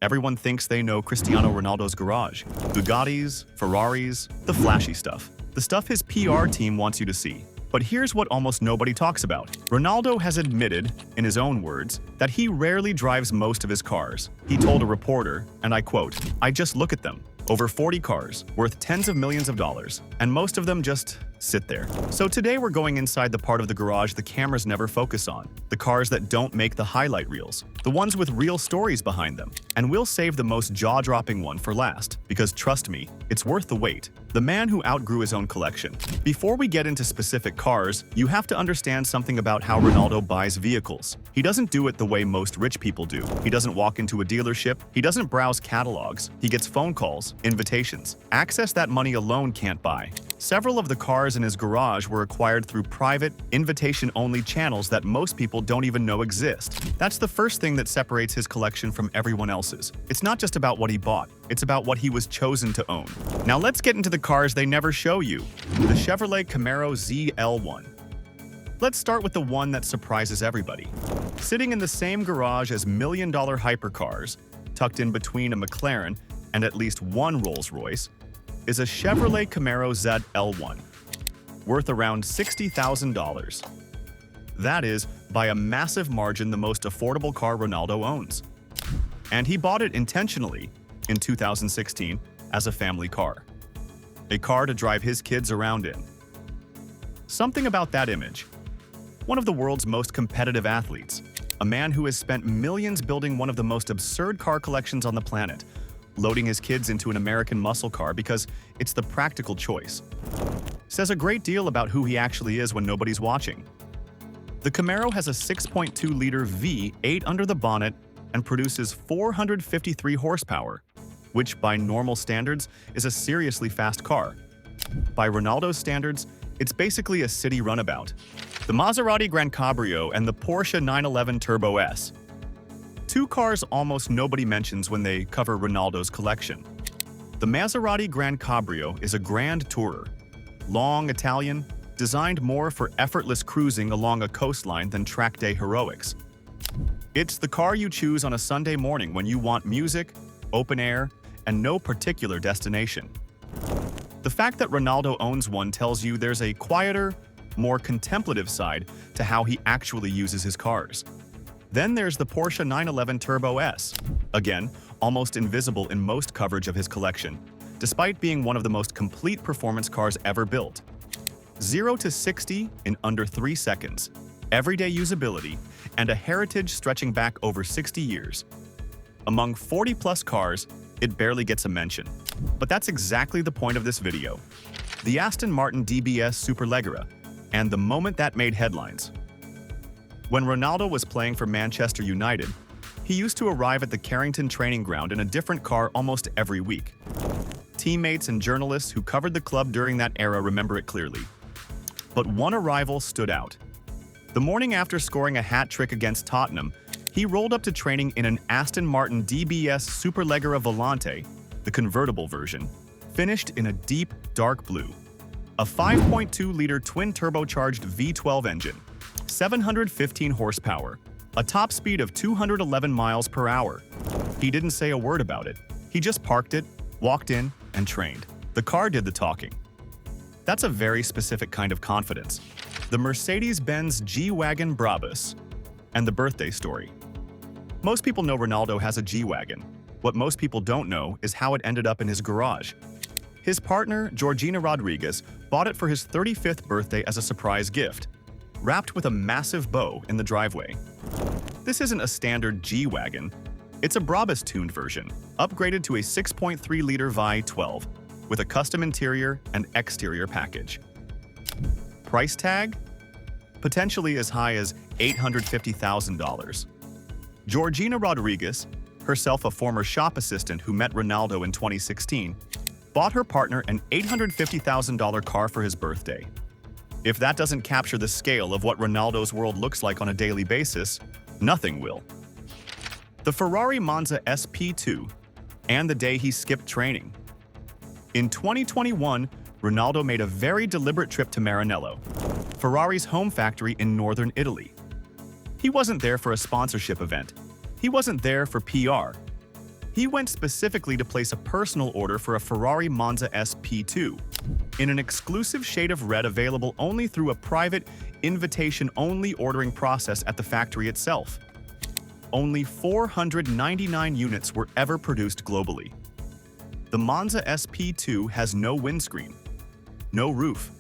Everyone thinks they know Cristiano Ronaldo's garage. Bugattis, Ferraris, the flashy stuff. The stuff his PR team wants you to see. But here's what almost nobody talks about. Ronaldo has admitted, in his own words, that he rarely drives most of his cars. He told a reporter, and I quote, "I just look at them. Over 40 cars, worth tens of millions of dollars, and most of them just sit there." So today we're going inside the part of the garage the cameras never focus on. The cars that don't make the highlight reels. The ones with real stories behind them. And we'll save the most jaw-dropping one for last, because trust me, it's worth the wait. The man who outgrew his own collection. Before we get into specific cars, you have to understand something about how Ronaldo buys vehicles. He doesn't do it the way most rich people do. He doesn't walk into a dealership. He doesn't browse catalogs. He gets phone calls, invitations. Access that money alone can't buy. Several of the cars in his garage were acquired through private, invitation-only channels that most people don't even know exist. That's the first thing that separates his collection from everyone else's. It's not just about what he bought, it's about what he was chosen to own. Now let's get into the cars they never show you. The Chevrolet Camaro ZL1. Let's start with the one that surprises everybody. Sitting in the same garage as million-dollar hypercars, tucked in between a McLaren and at least one Rolls-Royce, is a Chevrolet Camaro ZL1, worth around $60,000. That is, by a massive margin, the most affordable car Ronaldo owns. And he bought it intentionally in 2016 as a family car. A car to drive his kids around in. Something about that image. One of the world's most competitive athletes, a man who has spent millions building one of the most absurd car collections on the planet, loading his kids into an American muscle car because it's the practical choice. Says a great deal about who he actually is when nobody's watching. The Camaro has a 6.2-liter V8 under the bonnet and produces 453 horsepower, which by normal standards is a seriously fast car. By Ronaldo's standards, it's basically a city runabout. The Maserati Gran Cabrio and the Porsche 911 Turbo S. Two cars almost nobody mentions when they cover Ronaldo's collection. The Maserati Gran Cabrio is a grand tourer. Long Italian, designed more for effortless cruising along a coastline than track day heroics. It's the car you choose on a Sunday morning when you want music, open air, and no particular destination. The fact that Ronaldo owns one tells you there's a quieter, more contemplative side to how he actually uses his cars. Then there's the Porsche 911 Turbo S, again, almost invisible in most coverage of his collection, despite being one of the most complete performance cars ever built. 0 to 60 in under 3 seconds, everyday usability, and a heritage stretching back over 60 years. Among 40-plus cars, it barely gets a mention. But that's exactly the point of this video. The Aston Martin DBS Superleggera, and the moment that made headlines. When Ronaldo was playing for Manchester United, he used to arrive at the Carrington training ground in a different car almost every week. Teammates and journalists who covered the club during that era remember it clearly. But one arrival stood out. The morning after scoring a hat-trick against Tottenham, he rolled up to training in an Aston Martin DBS Superleggera Volante, the convertible version, finished in a deep, dark blue. A 5.2-liter twin-turbocharged V12 engine. 715 horsepower, a top speed of 211 miles per hour. He didn't say a word about it. He just parked it, walked in, and trained. The car did the talking. That's a very specific kind of confidence. The Mercedes-Benz G-Wagon Brabus. And the birthday story. Most people know Ronaldo has a G-Wagon. What most people don't know is how it ended up in his garage. His partner, Georgina Rodriguez, bought it for his 35th birthday as a surprise gift, wrapped with a massive bow in the driveway. This isn't a standard G-Wagon. It's a Brabus-tuned version, upgraded to a 6.3-liter V12, with a custom interior and exterior package. Price tag? Potentially as high as $850,000. Georgina Rodriguez, herself a former shop assistant who met Ronaldo in 2016, bought her partner an $850,000 car for his birthday. If that doesn't capture the scale of what Ronaldo's world looks like on a daily basis, nothing will. The Ferrari Monza SP2, and the day he skipped training. In 2021, Ronaldo made a very deliberate trip to Maranello, Ferrari's home factory in northern Italy. He wasn't there for a sponsorship event. He wasn't there for PR. He went specifically to place a personal order for a Ferrari Monza SP2 in an exclusive shade of red available only through a private, invitation-only ordering process at the factory itself. Only 499 units were ever produced globally. The Monza SP2 has no windscreen, no roof.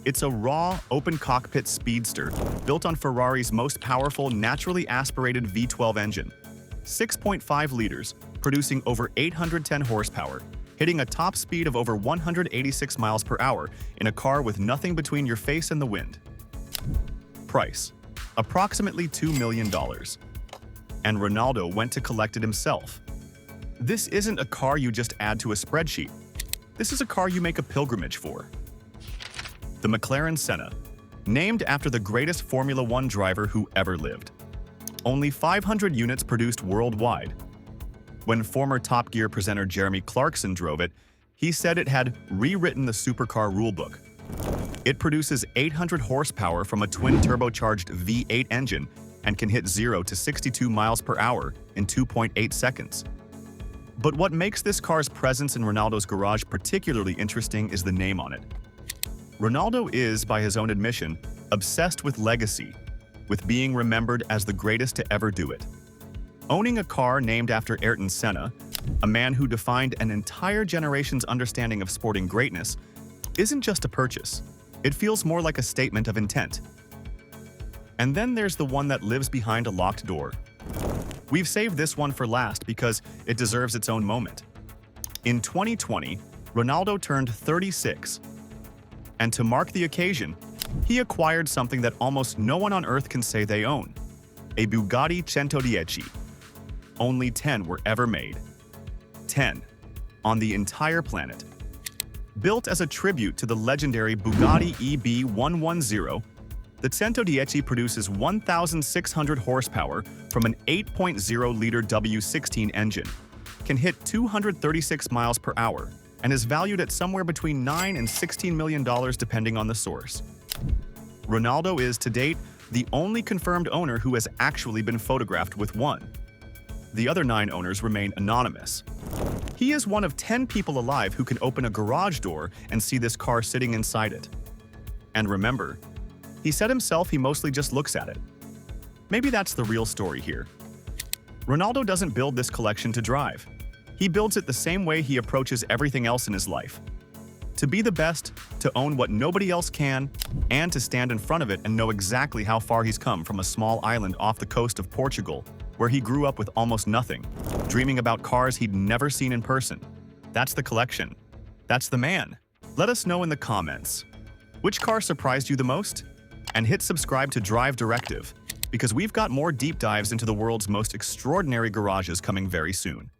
It's a raw, open-cockpit speedster built on Ferrari's most powerful, naturally aspirated V12 engine. 6.5 liters, producing over 810 horsepower, hitting a top speed of over 186 miles per hour in a car with nothing between your face and the wind. Price: approximately $2 million. And Ronaldo went to collect it himself. This isn't a car you just add to a spreadsheet. This is a car you make a pilgrimage for. The McLaren Senna, named after the greatest Formula One driver who ever lived. Only 500 units produced worldwide. When former Top Gear presenter Jeremy Clarkson drove it, he said it had rewritten the supercar rulebook. It produces 800 horsepower from a twin-turbocharged V8 engine and can hit 0 to 62 miles per hour in 2.8 seconds. But what makes this car's presence in Ronaldo's garage particularly interesting is the name on it. Ronaldo is, by his own admission, obsessed with legacy, with being remembered as the greatest to ever do it. Owning a car named after Ayrton Senna, a man who defined an entire generation's understanding of sporting greatness, isn't just a purchase. It feels more like a statement of intent. And then there's the one that lives behind a locked door. We've saved this one for last because it deserves its own moment. In 2020, Ronaldo turned 36. And to mark the occasion, he acquired something that almost no one on Earth can say they own: a Bugatti Centodieci. Only 10 were ever made. 10. On the entire planet. Built as a tribute to the legendary Bugatti EB110, the Centodieci produces 1,600 horsepower from an 8.0-liter W16 engine, can hit 236 miles per hour, and is valued at somewhere between $9 and $16 million depending on the source. Ronaldo is, to date, the only confirmed owner who has actually been photographed with one. The other 9 owners remain anonymous. He is one of 10 people alive who can open a garage door and see this car sitting inside it. And remember, he said himself he mostly just looks at it. Maybe that's the real story here. Ronaldo doesn't build this collection to drive. He builds it the same way he approaches everything else in his life. To be the best, to own what nobody else can, and to stand in front of it and know exactly how far he's come from a small island off the coast of Portugal, where he grew up with almost nothing, dreaming about cars he'd never seen in person. That's the collection. That's the man. Let us know in the comments. Which car surprised you the most? And hit subscribe to Drive Directive, because we've got more deep dives into the world's most extraordinary garages coming very soon.